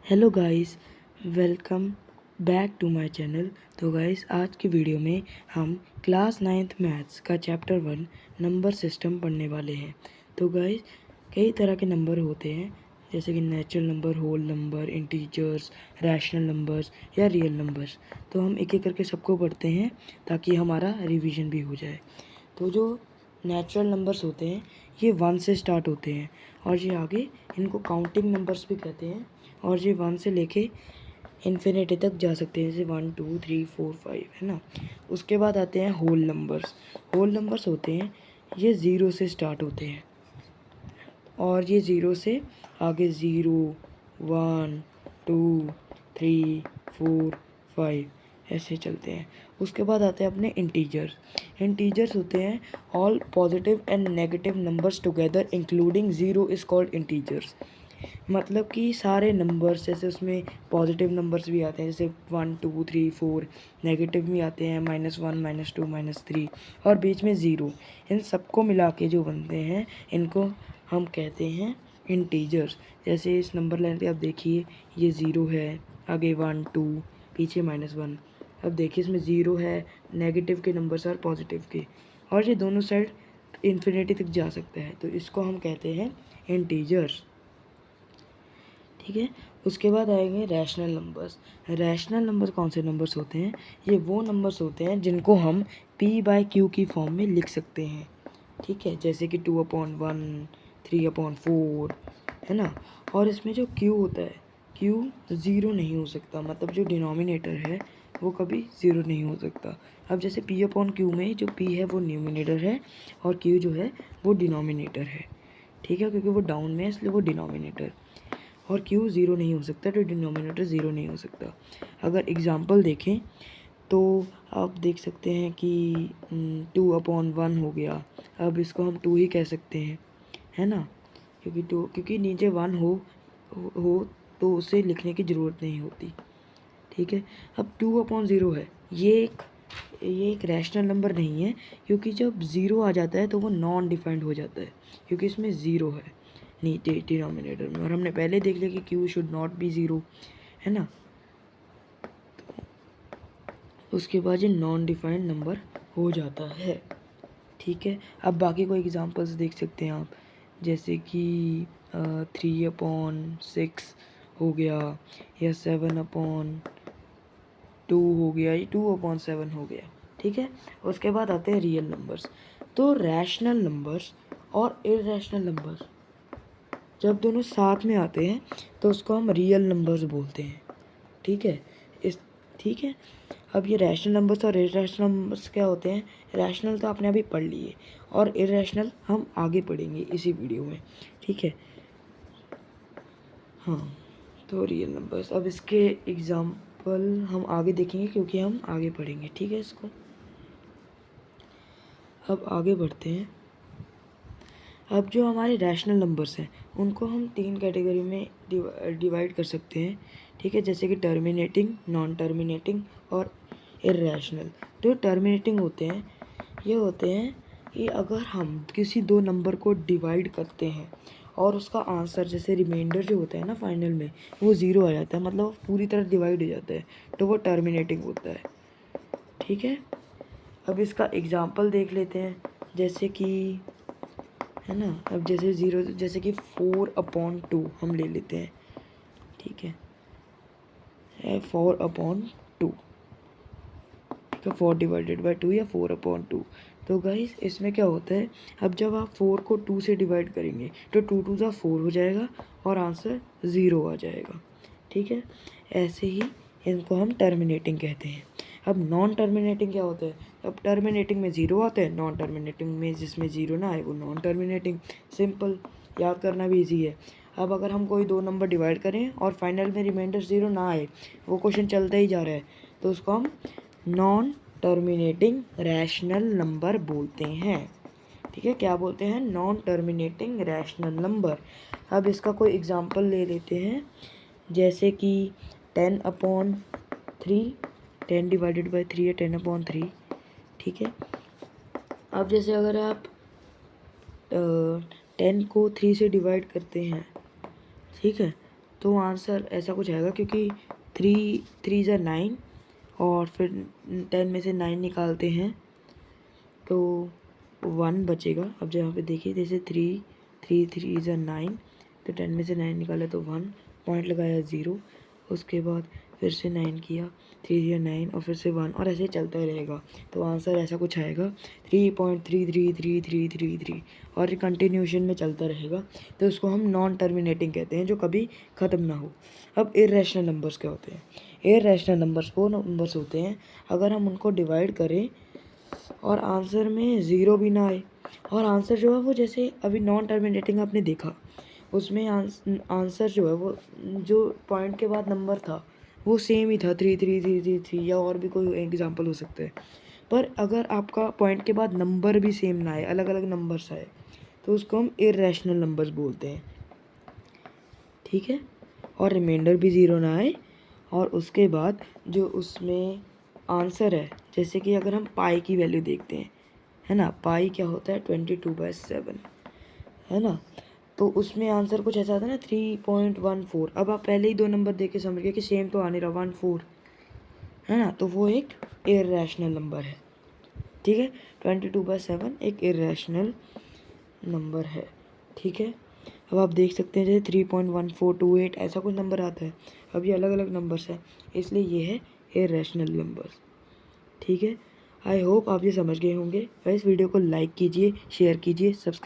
Hello guys, welcome back to my channel. तो guys, आज की वीडियो में हम क्लास 9th मैथ्स का चैप्टर 1 नंबर सिस्टम पढ़ने वाले हैं। तो गाइस, कई तरह के नंबर होते हैं, जैसे कि natural number, whole number, integers, rational numbers या रियल नंबर्स। तो हम एक एक करके सबको पढ़ते हैं ताकि हमारा रिवीजन भी हो जाए। तो जो नेचुरल नंबर्स होते हैं ये 1 से स्टार्ट होते हैं और ये आगे इनको काउंटिंग नंबर्स भी कहते हैं, और ये 1 से लेके इन्फिनिटी तक जा सकते हैं, जैसे 1 2 3 4 5, है ना। उसके बाद आते हैं होल नंबर्स। होल नंबर्स होते हैं ये 0 से स्टार्ट होते हैं और ये 0 से आगे 0 1 2 3 4 5 ऐसे चलते हैं। उसके बाद आते हैं अपने इंटीजर्स। इंटीजर्स होते हैं all positive and negative numbers together including 0 is called integers. मतलब कि सारे नंबर्स, जैसे उसमें पॉजिटिव नंबर्स भी आते हैं, जैसे 1 2 3 4, नेगेटिव भी आते हैं -1 -2 -3 और बीच में 0। इन सबको मिला के जो बनते हैं इनको हम कहते हैं इंटीजर्स। जैसे इस नंबर लाइन पे आप देखिए, ये 0 है, आगे 1 2, पीछे -1। अब देखिए इसमें 0 है, नेगेटिव के नंबर्स और पॉजिटिव के, और ये दोनों साइड इन्फिनिटी तक जा सकता है, तो इसको हम कहते हैं इंटीजर्स। ठीक है। उसके बाद आएंगे रैशनल नंबर्स। रैशनल नंबर्स कौन से नंबर्स होते हैं? ये वो नंबर्स होते हैं जिनको हम p/q की फॉर्म में लिख सकते हैं। ठीक है, जैसे कि 2/1, 3/4, है ना। और इसमें जो q होता है, q ज़ीरो नहीं हो सकता, मतलब जो डिनोमिनेटर है वो कभी ज़ीरो नहीं हो सकता। अब जैसे p/q में जो p है वो न्यूमिनेटर है और q जो है वो डिनोमिनेटर है। ठीक है, क्योंकि वो डाउन में है इसलिए वो डिनोमिनेटर, और q ज़ीरो नहीं हो सकता तो डिनोमिनेटर ज़ीरो नहीं हो सकता। अगर एग्ज़ाम्पल देखें तो आप देख सकते हैं कि 2/1 हो गया। अब इसको हम 2 ही कह सकते हैं, है ना, क्योंकि नीचे 1 हो तो उसे लिखने की ज़रूरत नहीं होती। ठीक है। अब 2/0 है, ये एक रैशनल नंबर नहीं है, क्योंकि जब ज़ीरो आ जाता है तो वो नॉन डिफाइंड हो जाता है, क्योंकि इसमें ज़ीरो है नीचे डिनोमिनेटर में, और हमने पहले देख लिया कि Q should not be zero, है ना। तो उसके बाद ये नॉन डिफाइंड नंबर हो जाता है। ठीक है। अब बाकी कोई एग्जांपल्स देख सकते हैं आप, जैसे कि 3/6 हो गया, या 7/2 हो गया, या 2/7 हो गया। ठीक है। उसके बाद आते हैं रियल नंबर्स। तो रैशनल नंबर्स और इररेशनल नंबर्स जब दोनों साथ में आते हैं तो उसको हम रियल नंबर्स बोलते हैं। ठीक है। ठीक है। अब ये रैशनल नंबर्स और इररेशनल नंबर्स क्या होते हैं? रैशनल तो आपने अभी पढ़ लिए, और इररेशनल हम आगे पढ़ेंगे इसी वीडियो में। ठीक है। हाँ, तो रियल नंबर्स, अब इसके एग्जाम्पल हम आगे देखेंगे क्योंकि हम आगे पढ़ेंगे। ठीक है। इसको अब आगे बढ़ते हैं। अब जो हमारे रैशनल नंबर्स हैं उनको हम 3 कैटेगरी में डिवाइड कर सकते हैं। ठीक है, जैसे कि टर्मिनेटिंग, नॉन टर्मिनेटिंग और इररेशनल। जो टर्मिनेटिंग होते हैं ये होते हैं कि अगर हम किसी दो नंबर को डिवाइड करते हैं और उसका आंसर, जैसे रिमाइंडर जो होता है ना फाइनल में, वो ज़ीरो आ जाता है, मतलब वो पूरी तरह डिवाइड हो जाता है, तो वो टर्मिनेटिंग होता है। ठीक है। अब इसका एग्जाम्पल देख लेते हैं, जैसे कि, है ना, अब जैसे 0, जैसे कि 4/2 हम ले लेते हैं। ठीक है, 4/2, ठीक है, 4/2 या 4/2। तो गाइस इसमें क्या होता है, अब जब आप 4 को 2 से डिवाइड करेंगे तो 2 2 4 हो जाएगा और आंसर 0 आ जाएगा। ठीक है। ऐसे ही इनको हम टर्मिनेटिंग कहते हैं। अब नॉन टर्मिनेटिंग क्या होता है? अब टर्मिनेटिंग में 0 आता है, नॉन टर्मिनेटिंग में जिसमें 0 ना आए वो नॉन टर्मिनेटिंग। सिंपल, याद करना भी ईजी है। अब अगर हम कोई दो नंबर डिवाइड करें और फाइनल में रिमाइंडर 0 ना आए, वो क्वेश्चन चलता ही जा रहा है, तो उसको हम नॉन टर्मिनेटिंग रैशनल नंबर बोलते हैं। ठीक है, क्या बोलते हैं? Non terminating rational number. अब इसका कोई एग्जांपल ले लेते हैं, जैसे कि 10/3, 10/3 या 10/3। ठीक है। अब जैसे अगर आप 10 को 3 से डिवाइड करते हैं, ठीक है, तो आंसर ऐसा कुछ आएगा, क्योंकि 3 × 9 और फिर 10 में से 9 निकालते हैं तो 1 बचेगा। अब जो यहाँ पे देखिए, जैसे 3 × 9, तो 10 में से 9 निकाला तो 1, पॉइंट लगाया 0, उसके बाद फिर से 9 किया, 3 × 9 और फिर से 1, और ऐसे चलता रहेगा। तो आंसर ऐसा कुछ आएगा 3.333333, और ये कंटिन्यूशन में चलता रहेगा। तो उसको हम नॉन टर्मिनेटिंग कहते हैं, जो कभी ख़त्म ना हो। अब इर्रेशनल नंबर्स क्या होते हैं? इर्रेशनल नंबर्स वो नंबर्स होते हैं अगर हम उनको डिवाइड करें और आंसर में ज़ीरो भी ना आए, और आंसर जो है वो, जैसे अभी नॉन टर्मिनेटिंग आपने देखा, उसमें आंसर जो है वो, जो पॉइंट के बाद नंबर था वो सेम ही था, 33333, या और भी कोई एग्जांपल हो सकता है। पर अगर आपका पॉइंट के बाद नंबर भी सेम ना आए, अलग अलग नंबर्स आए, तो उसको हम इर्रेशनल नंबर्स बोलते हैं, ठीक है। और रिमाइंडर भी ज़ीरो ना आए, और उसके बाद जो उसमें आंसर है, जैसे कि अगर हम पाई की वैल्यू देखते हैं, है ना, पाई क्या होता है 22/7, है ना, तो उसमें आंसर कुछ ऐसा आता है ना 3.14। अब आप पहले ही 2 नंबर देख के समझ गए कि सेम तो आने रहा 14, है ना, तो वो एक इर्रेशनल नंबर है, ठीक है। 22/7 एक इर्रेशनल नंबर है, ठीक है। अब आप देख सकते हैं जैसे 3.1428 ऐसा कुछ नंबर आता है। अब ये अलग अलग नंबर्स हैं, इसलिए ये है इर्रेशनल नंबर्स, ठीक है। आई होप आप ये समझ गए होंगे। इस वीडियो को लाइक कीजिए, शेयर कीजिए, सब्सक्राइब